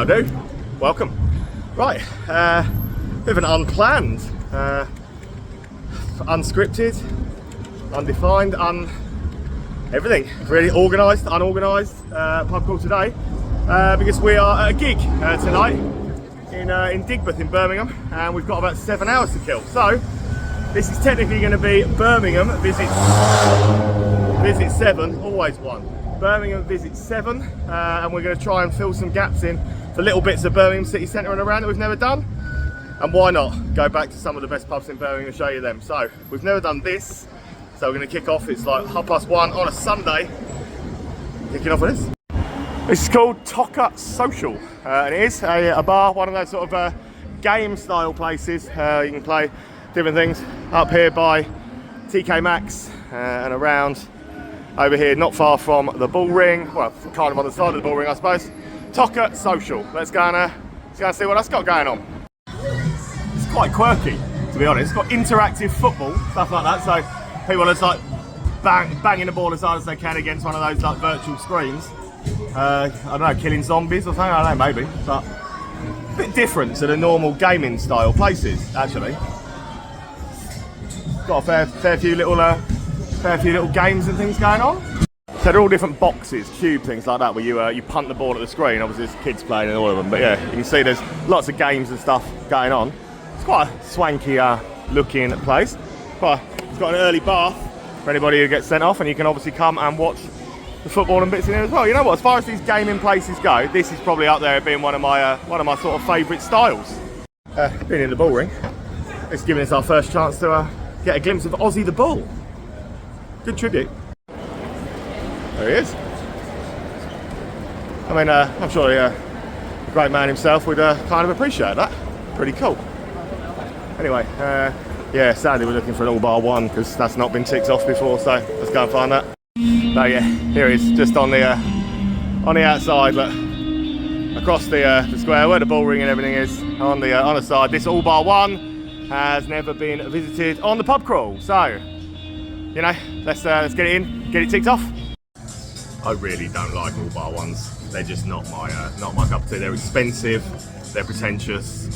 How do? Welcome. Right, bit of an unplanned, unscripted, undefined, everything. Really organised, unorganised pub call today because we are at a gig tonight in Digbeth in Birmingham, and we've got about 7 hours to kill. So this is technically going to be Birmingham visit 7, always one. Birmingham visit 7, and we're going to try and fill some gaps in for little bits of Birmingham city centre and around that we've never done. And why not go back to some of the best pubs in Birmingham and show you them. So we've never done this, so we're going to kick off. It's like 1:30 on a Sunday, kicking off with this. This is called Toca Social, and it is a bar, one of those sort of game style places. You can play different things up here by TK Maxx and around over here, not far from the Bull Ring. Well, kind of on the side of the Bull Ring, I suppose. Toca Social. Let's go and see what that's got going on. It's quite quirky, to be honest. It's got interactive football, stuff like that. So people are just like banging the ball as hard as they can against one of those like virtual screens. I don't know, killing zombies or something. I don't know, maybe, but a bit different to the normal gaming style places. Actually, got a fair few little games and things going on. So they're all different boxes, cube things like that, where you punt the ball at the screen. Obviously there's kids playing in all of them, but yeah, you can see there's lots of games and stuff going on. It's quite a swanky looking place. It's got an early bath for anybody who gets sent off, and you can obviously come and watch the football and bits in here as well. You know what, as far as these gaming places go, this is probably up there being one of my sort of favourite styles. Being in the Bull Ring, it's giving us our first chance to get a glimpse of Ozzy the Bull. Good tribute. There he is. I mean, I'm sure the great man himself would kind of appreciate that. Pretty cool. Anyway, yeah, sadly we're looking for an all-bar one because that's not been ticked off before, so let's go and find that. So yeah, here he is, just on the outside, but across the square where the Bull Ring and everything is, on the side. This all-bar one has never been visited on the pub crawl, so you know, let's get it in, get it ticked off. I really don't like all-bar ones. They're just not my cup of tea. They're expensive, they're pretentious,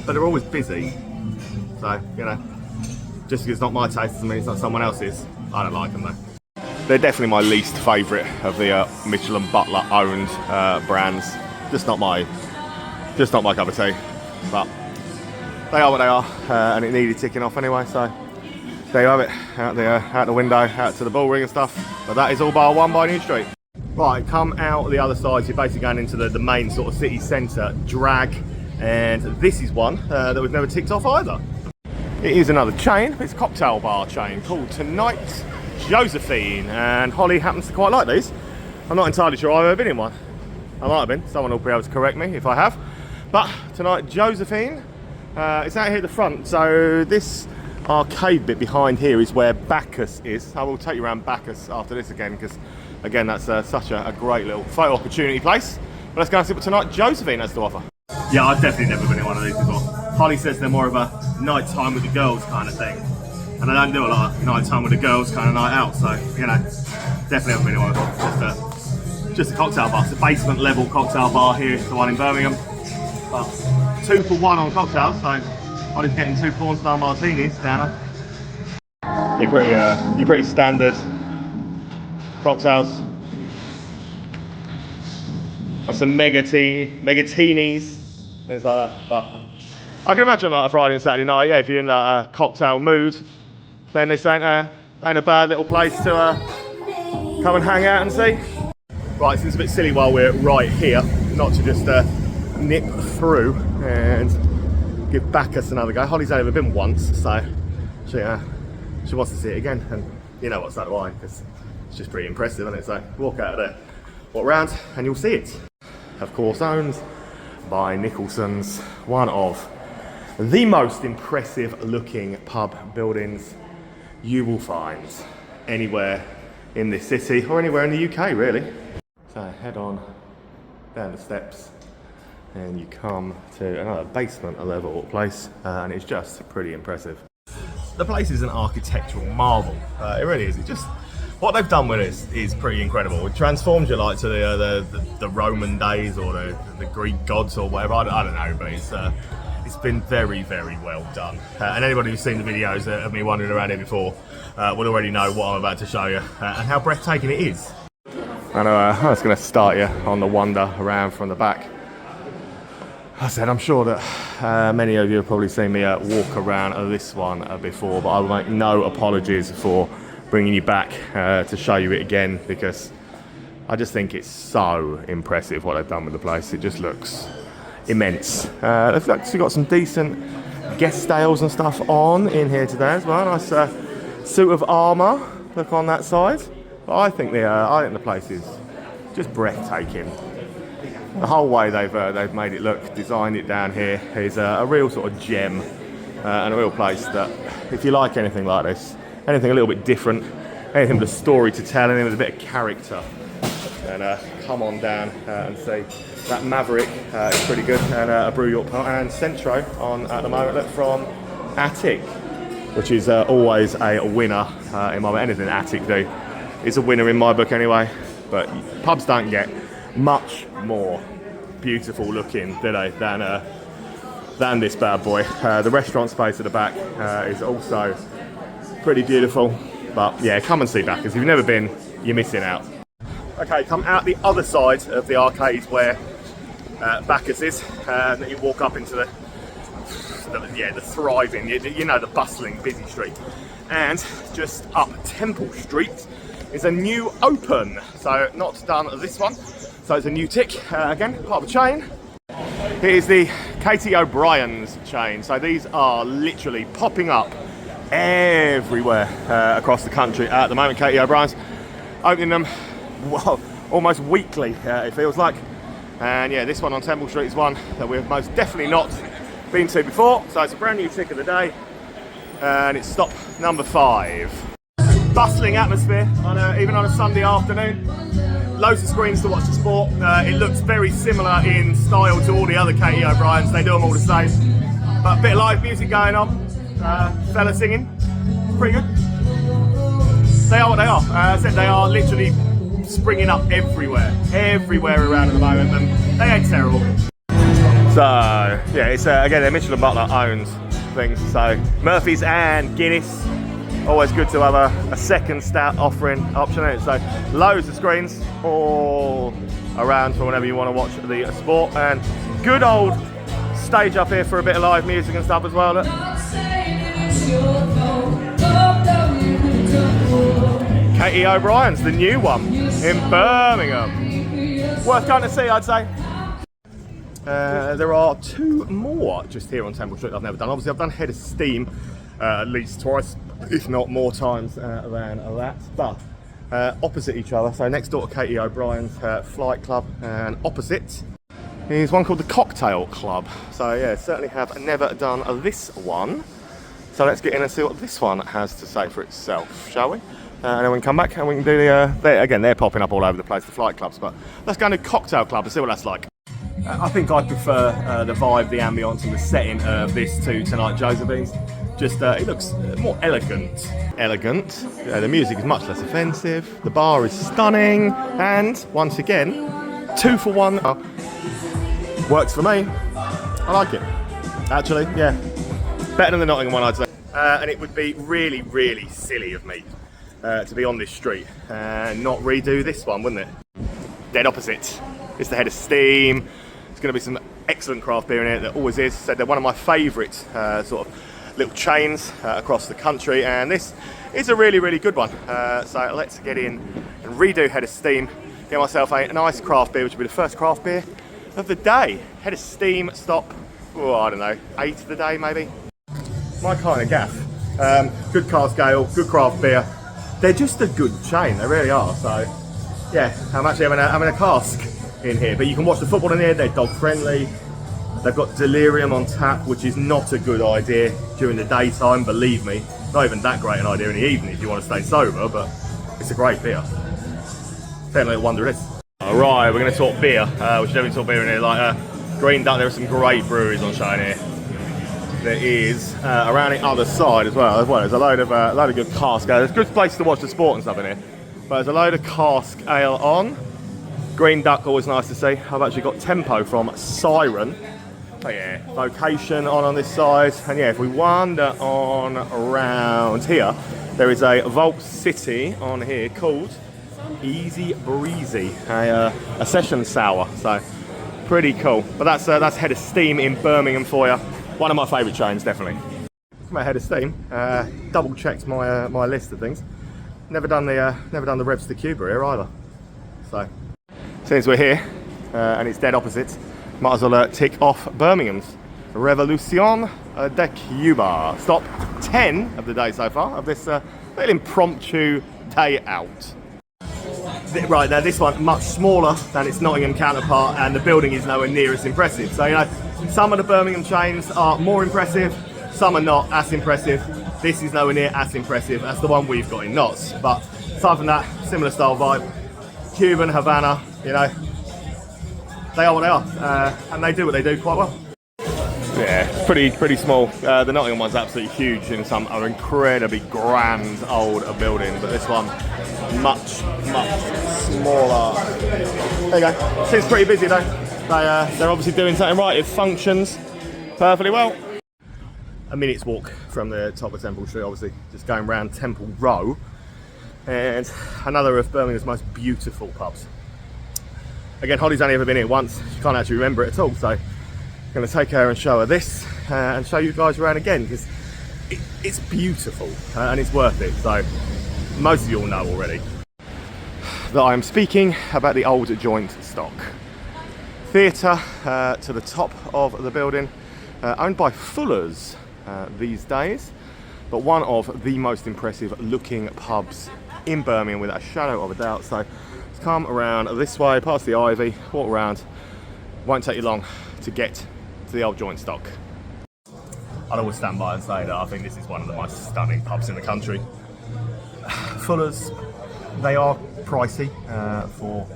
but they're always busy. So you know, just because it's not my taste doesn't mean it's not someone else's. I don't like them though. They're definitely my least favourite of the Michelin Butler owned brands. Just not my cup of tea. But they are what they are, and it needed ticking off anyway. So there you have it, out the window, out to the Bull Ring and stuff. But that is all bar one by New Street. Right, come out the other side, so you're basically going into the main sort of city centre drag, and this is one that we've never ticked off either. It is another chain, it's a cocktail bar chain called Tonight Josephine, and Holly happens to quite like these. I'm not entirely sure I've ever been in one. I might have been, someone will be able to correct me if I have. But Tonight Josephine, it's out here at the front, so this arcade bit behind here is where Bacchus is. I will take you around Bacchus after this again, because again that's such a great little photo opportunity place. But let's go and see what Tonight Josephine has to offer. Yeah, I've definitely never been in one of these before. Holly says they're more of a night time with the girls kind of thing, and I don't do a lot of night time with the girls kind of night out, so you know, definitely haven't been in one before. Just a cocktail bar. It's a basement level cocktail bar here, the one in Birmingham. But 2 for 1 on cocktails, so Holly's getting 2 porn-style martinis down there. You're pretty standard cocktails. Got some megatinis, things like that. But I can imagine like a Friday and Saturday night, yeah, if you're in that cocktail mood, then this ain't a bad little place to come and hang out and see. Right, so it's a bit silly while we're right here, not to just nip through and give Bacchus another go. Holly's only ever been once, so she wants to see it again, and you know what, so do I, because it's just pretty impressive, isn't it? So walk out of there, walk round, and you'll see it. Of course, owned by Nicholson's, one of the most impressive looking pub buildings you will find anywhere in this city, or anywhere in the UK really. So head on down the steps and you come to another basement level place, and it's just pretty impressive. The place is an architectural marvel, it really is. It just What they've done with this is pretty incredible. It transforms you like to the Roman days or the Greek gods or whatever. I don't know, but it's been very, very well done. And anybody who's seen the videos of me wandering around here before will already know what I'm about to show you and how breathtaking it is. And I was going to start you on the wander around from the back. I said, I'm sure that many of you have probably seen me walk around this one before, but I will make no apologies for bringing you back to show you it again, because I just think it's so impressive what they've done with the place. It just looks immense. They've actually got some decent guest stails and stuff on in here today as well. Nice suit of armour, look on that side. But I think the place is just breathtaking. The whole way they've made it look, designed it down here is a real sort of gem and a real place that, if you like anything like this, anything a little bit different, anything with a story to tell, anything with a bit of character, and come on down and see. That Maverick is pretty good, and a Brew York and Centro on at the moment. Look, from Attic, which is always a winner in my book. Anything Attic do is a winner in my book anyway. But pubs don't get much more beautiful looking, do they, than this bad boy. The restaurant space at the back is also pretty beautiful. But yeah, come and see Bacchus. If you've never been, you're missing out. Okay, come out the other side of the arcade where Bacchus is, and you walk up into the thriving, the bustling, busy street. And just up Temple Street is a new open, so not done this one. So it's a new tick, again, part of the chain. Here's the Katie O'Brien's chain. So these are literally popping up everywhere across the country at the moment. Katie O'Brien's opening them, well, almost weekly, it feels like. And yeah, this one on Temple Street is one that we've most definitely not been to before. So it's a brand new tick of the day, and it's stop number 5. Bustling atmosphere, even on a Sunday afternoon. Loads of screens to watch the sport. It looks very similar in style to all the other Katie O'Brien's. They do them all the same. But a bit of live music going on. Fella singing. Pretty good. They are what they are. As I said, they are literally springing up everywhere around at the moment, and they ain't terrible. So yeah, it's again, they're Michelin Butler owned things. So Murphy's and Guinness. Always good to have a second stout option. So loads of screens all around for whenever you want to watch the sport, and good old stage up here for a bit of live music and stuff as well. Look. Katie O'Brien's, the new one in Birmingham. Worth going to see, I'd say. There are 2 more just here on Temple Street I've never done. Obviously, I've done Head of Steam at least twice, if not more times than that. But opposite each other, so next door to Katie O'Brien's Flight Club, and opposite is one called the Cocktail Club. So yeah, certainly have never done this one. So let's get in and see what this one has to say for itself, shall we? And then we can come back and we can do they're popping up all over the place, the flight clubs. But let's go into Cocktail Club and see what that's like. I think I prefer the vibe, the ambience and the setting of this to tonight Josephine's. Just, it looks more elegant. The music is much less offensive. The bar is stunning. And, once again, 2 for 1. Works for me. I like it. Actually, yeah. Better than the Nottingham one, I'd say. And it would be really, really silly of me to be on this street and not redo this one, wouldn't it? Dead opposite. It's the Head of Steam. There's going to be some excellent craft beer in it. There always is. So they're one of my favourite sort of little chains across the country, and this is a really, really good one. So let's get in and redo Head of Steam. Get myself a nice craft beer, which will be the first craft beer of the day. Head of Steam, stop, I don't know, 8 of the day maybe. My kind of gaff. Good cask ale, good craft beer. They're just a good chain, they really are. So yeah, I'm actually having a cask in here, but you can watch the football in here. They're dog friendly. They've got Delirium on tap, which is not a good idea during the daytime, believe me. Not even that great an idea in the evening if you want to stay sober, but it's a great beer. Fairly wonder it is. Alright, we're going to talk beer, which definitely talk beer in here. Like Green Duck, there are some great breweries on show in here. There is around the other side as well. There's a load of good cask ale. There's a good place to watch the sport and stuff in here. But there's a load of cask ale on. Green Duck, always nice to see. I've actually got Tempo from Siren. Oh yeah, Vocation on this side. And yeah, if we wander on around here, there is a Vault City on here called Easy Breezy, a session sour. So pretty cool. But that's Head of Steam in Birmingham for you. One of my favourite chains, definitely. My Head of Steam. Double checked my list of things. Never done the Revs to Cuba here either. So since we're here and it's dead opposite, might as well tick off Birmingham's Revolucion de Cuba. Stop 10 of the day so far of this little impromptu day out. Right, now this one much smaller than its Nottingham counterpart, and the building is nowhere near as impressive. So, you know, some of the Birmingham chains are more impressive, some are not as impressive. This is nowhere near as impressive as the one we've got in Notts. But aside from that, similar style vibe. Cuban, Havana, you know, they are what they are, and they do what they do quite well. Yeah, pretty small. The Nottingham one's absolutely huge in some incredibly grand old building, but this one much smaller. There you go. Seems pretty busy though. They're obviously doing something right. It functions perfectly well. A minute's walk from the top of Temple Street, obviously, just going round Temple Row, and another of Birmingham's most beautiful pubs. Again, Holly's only ever been here once. She can't actually remember it at all, so I'm going to take her and show her this and show you guys around again, because it's beautiful and it's worth it. So most of you all know already that I am speaking about the old joint stock theatre to the top of the building, owned by Fuller's these days, but one of the most impressive looking pubs in Birmingham without a shadow of a doubt. So let's come around this way, past the Ivy, walk around. Won't take you long to get to the old joint stock. I'd always stand by and say that I think this is one of the most stunning pubs in the country. Fuller's, they are pricey for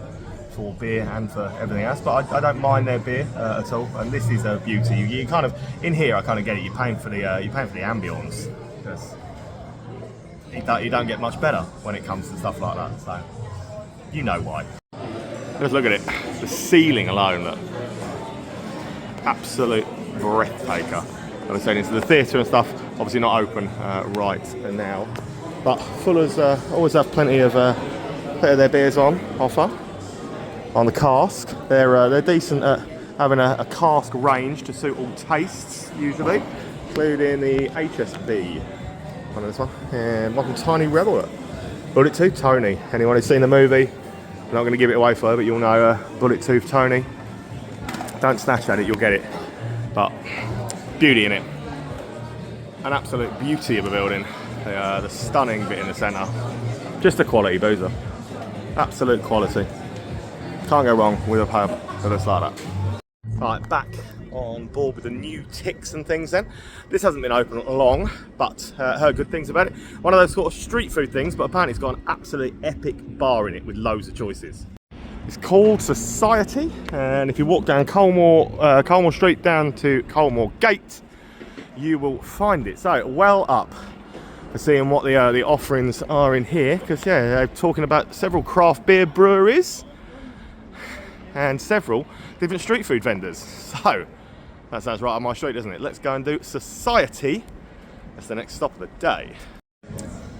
beer and for everything else, but I don't mind their beer at all. And this is a beauty. You kind of in here, I kind of get it. You're paying for the ambience, because you don't get much better when it comes to stuff like that. So you know why. Just look at it. The ceiling alone, look. Absolute breathtaker. As I said, into the theatre and stuff. Obviously not open right now, but Fuller's always have plenty of their beers on offer. On the cask, they're decent at having a cask range to suit all tastes, usually, including the HSB. One of this one, and one from Tiny Rebel. Bullet Tooth Tony. Anyone who's seen the movie, I'm not going to give it away for her, but you'll know Bullet Tooth Tony. Don't snatch at it, you'll get it. But beauty in it. An absolute beauty of a building. The stunning bit in the centre. Just a quality boozer. Absolute quality. Can't go wrong with a pub that looks like that. Right, back on board with the new ticks and things then. This hasn't been open long, but heard good things about it. One of those sort of street food things, but apparently it's got an absolutely epic bar in it with loads of choices. It's called Society, and if you walk down Colmore Street down to Colmore Gate, you will find it. So well up for seeing what the offerings are in here, because yeah, they're talking about several craft beer breweries and several different street food vendors. So that sounds right on my street, doesn't it? Let's go and do Society. That's the next stop of the day.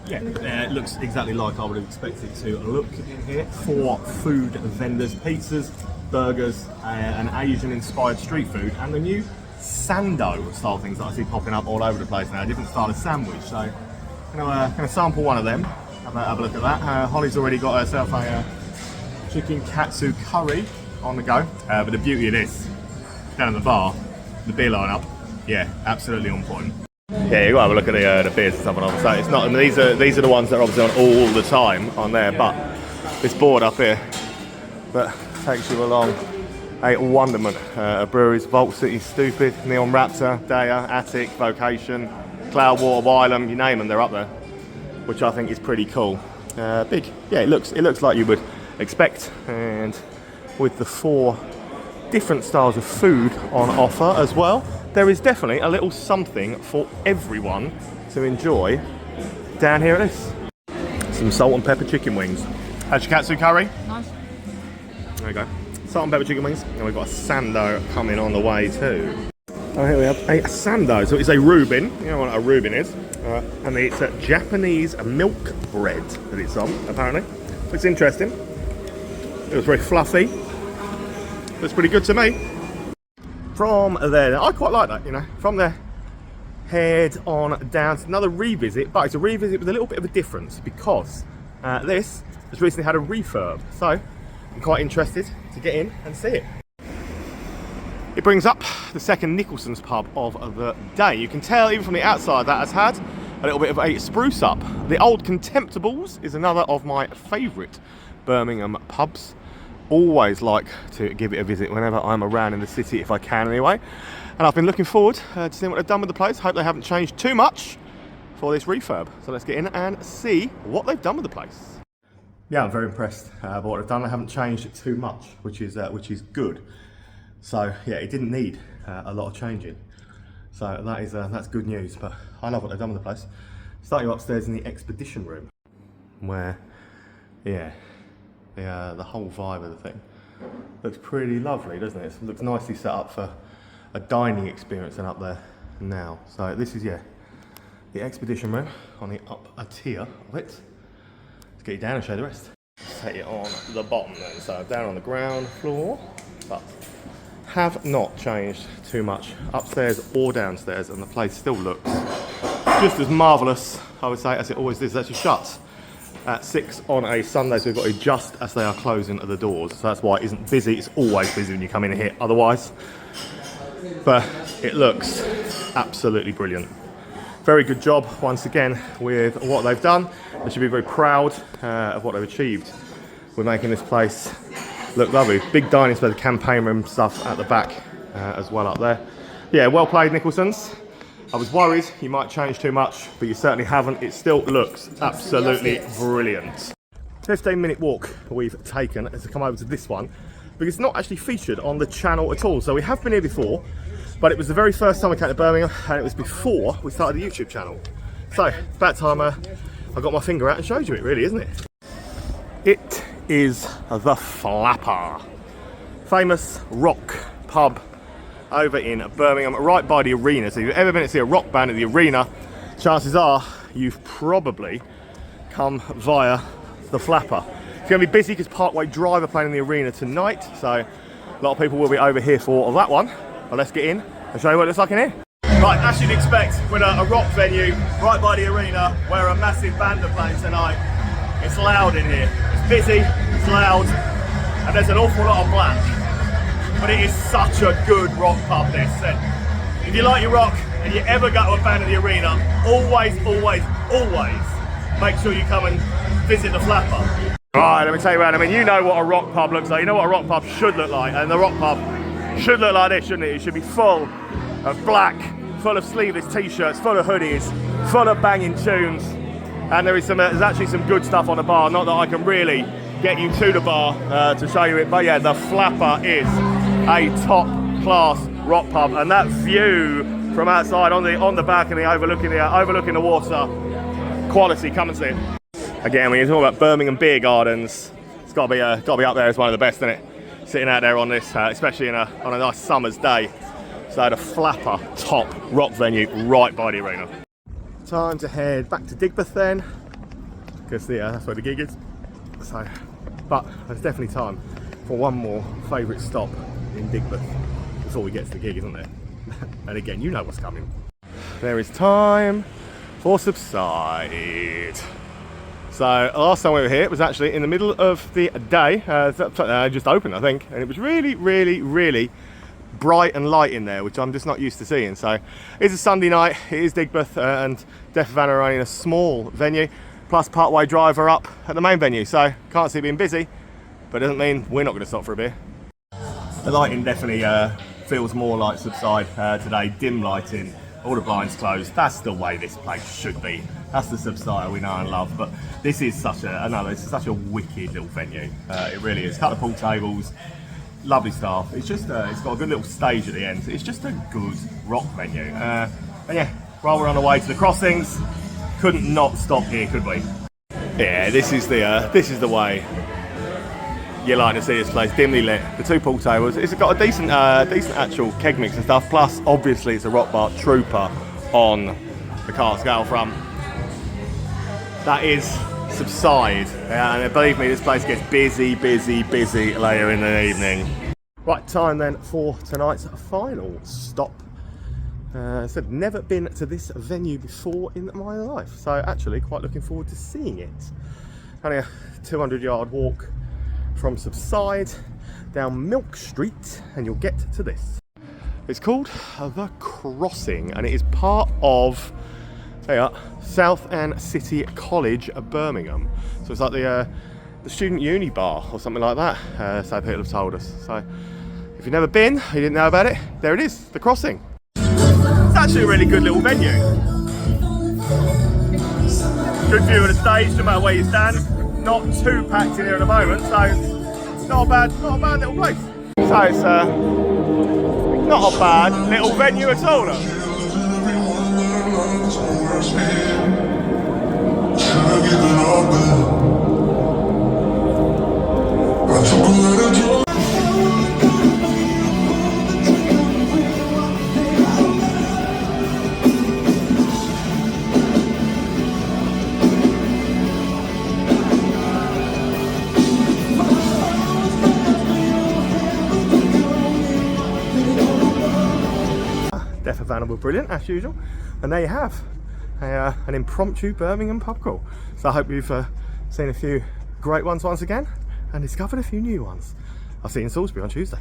Yeah, it looks exactly like I would have expected to look in here. 4 food vendors, pizzas, burgers, and Asian-inspired street food, and the new Sando style things that I see popping up all over the place now. A different style of sandwich. So I'm going to sample one of them. Have a look at that. Holly's already got herself a chicken katsu curry on the go. But the beauty of this, down at the bar, the beer lineup, yeah, absolutely on point. Yeah, you got to have a look at the beers and stuff on. So it's not. I mean, these are the ones that are obviously on all the time on there. But this board up here that takes you along a wonderment of breweries: Vault City, Stupid, Neon Raptor, Daya, Attic, Vocation, Cloudwater, Wylam, you name them, they're up there, which I think is pretty cool. Big, yeah. It looks like you would expect, and with the 4 different styles of food on offer as well, there is definitely a little something for everyone to enjoy down here at this. some salt and pepper chicken wings. How's your katsu curry? Nice. There we go. Salt and pepper chicken wings. And we've got a sando coming on the way too. Oh, here we have a sando. So it's a Reuben. You know what a Reuben is. And it's a Japanese milk bread that it's on, apparently. Looks interesting. It was very fluffy. Looks pretty good to me. From there, I quite like that, you know. From there, head on down to another revisit, but it's a revisit with a little bit of a difference because this has recently had a refurb. So I'm quite interested to get in and see it. It brings up the second Nicholson's pub of the day. You can tell even from the outside that has had a little bit of a spruce up. The Old Contemptibles is another of my favourite Birmingham pubs. Always like to give it a visit whenever I'm around in the city, if I can anyway. And I've been looking forward to seeing what they've done with the place. Hope they haven't changed too much for this refurb. So let's get in and see what they've done with the place. Yeah, I'm very impressed by what they've done. They haven't changed it too much, which is good. So yeah, it didn't need a lot of changing. So that is that's good news. But I love what they've done with the place. Starting upstairs in the expedition room, where yeah. The whole vibe of the thing looks pretty lovely, doesn't it? It looks nicely set up for a dining experience and up there now. So this is, yeah, the expedition room on the upper tier of it. Let's get you down and show the rest. Set it on the bottom then. So down on the ground floor, but have not changed too much upstairs or downstairs, and the place still looks just as marvellous, I would say, as it always is. It's actually shut at 6 on a Sunday, so we've got to just as they are closing at the doors. So that's why it isn't busy. It's always busy when you come in here otherwise. But it looks absolutely brilliant. Very good job once again with what they've done. They should be very proud of what they've achieved with making this place look lovely. Big dining space, campaign room stuff at the back as well up there. Yeah, well played, Nicholson's. I was worried you might change too much, but you certainly haven't. It still looks absolutely brilliant. 15-minute walk we've taken to come over to this one, because it's not actually featured on the channel at all. So we have been here before, but it was the very first time we came to Birmingham, and it was before we started the YouTube channel. So about time I got my finger out and showed you it, really, isn't it? It is the Flapper, famous rock pub over in Birmingham, right by the arena. So if you've ever been to see a rock band at the arena, chances are you've probably come via the Flapper. It's going to be busy because Parkway Drive are playing in the arena tonight, so a lot of people will be over here for that one. But let's get in and show you what it looks like in here. Right, as you'd expect with a rock venue right by the arena where a massive band are playing tonight, it's loud in here. It's busy, it's loud, and there's an awful lot of black. But it is such a good rock pub, this. And if you like your rock and you ever go to a band in the arena, always make sure you come and visit the Flapper. Right, let me tell you what, I mean, you know what a rock pub looks like, you know what a rock pub should look like, and the rock pub should look like this, shouldn't it? It should be full of black, full of sleeveless t-shirts, full of hoodies, full of banging tunes, and there's actually some good stuff on the bar. Not that I can really get you to the bar to show you it, but yeah, the Flapper is a top class rock pub, and that view from outside on the balcony overlooking the water, quality. Come and see it. Again, when you're talking about Birmingham beer gardens, it's got to be up there as one of the best, isn't it? Sitting out there on this, especially on a nice summer's day. So the Flapper, top rock venue right by the arena. Time to head back to Digbeth then, because that's where the gig is. So, but there's definitely time for one more favourite stop in Digbeth before we get to the gig, isn't there? And again, you know what's coming. There is time for Subside. So last time we were here, it was actually in the middle of the day, just opened I think, and it was really bright and light in there, which I'm just not used to seeing. So it's a Sunday night, it is Digbeth, and Def Van are only in a small venue, plus Parkway Drive are up at the main venue, so can't see it being busy, but it doesn't mean we're not going to stop for a beer. The lighting definitely feels more like Subside today, dim lighting, all the blinds closed. That's the way this place should be. That's the Subside we know and love, but this is such a wicked little venue. It really is. Couple of pool tables, lovely staff. It's just it's got a good little stage at the end. It's just a good rock venue. And yeah, while we're on the way to the crossings, couldn't not stop here, could we? Yeah, this is the way you like to see this place, dimly lit. The two pool tables. It's got a decent actual keg mix and stuff. Plus, obviously, it's a rock bar trooper on the Carscale front. That is Subside, and believe me, this place gets busy later in the evening. Right, time then for tonight's final stop. I've never been to this venue before in my life, so actually quite looking forward to seeing it. Only a 200-yard walk from Subside down Milk Street, and you'll get to this. It's called The Crossing, and it is part of South and City College of Birmingham. So it's like the student uni bar or something like that, so people have told us. So if you've never been, you didn't know about it, there it is, The Crossing. It's actually a really good little venue. Good view of the stage, no matter where you stand. Not too packed in here at the moment, so not a bad little place. So it's not a bad little venue at all. Deaf and Van were brilliant as usual, and there you have an impromptu Birmingham pub crawl. So I hope you've seen a few great ones once again and discovered a few new ones. I'll see you in Salisbury on Tuesday.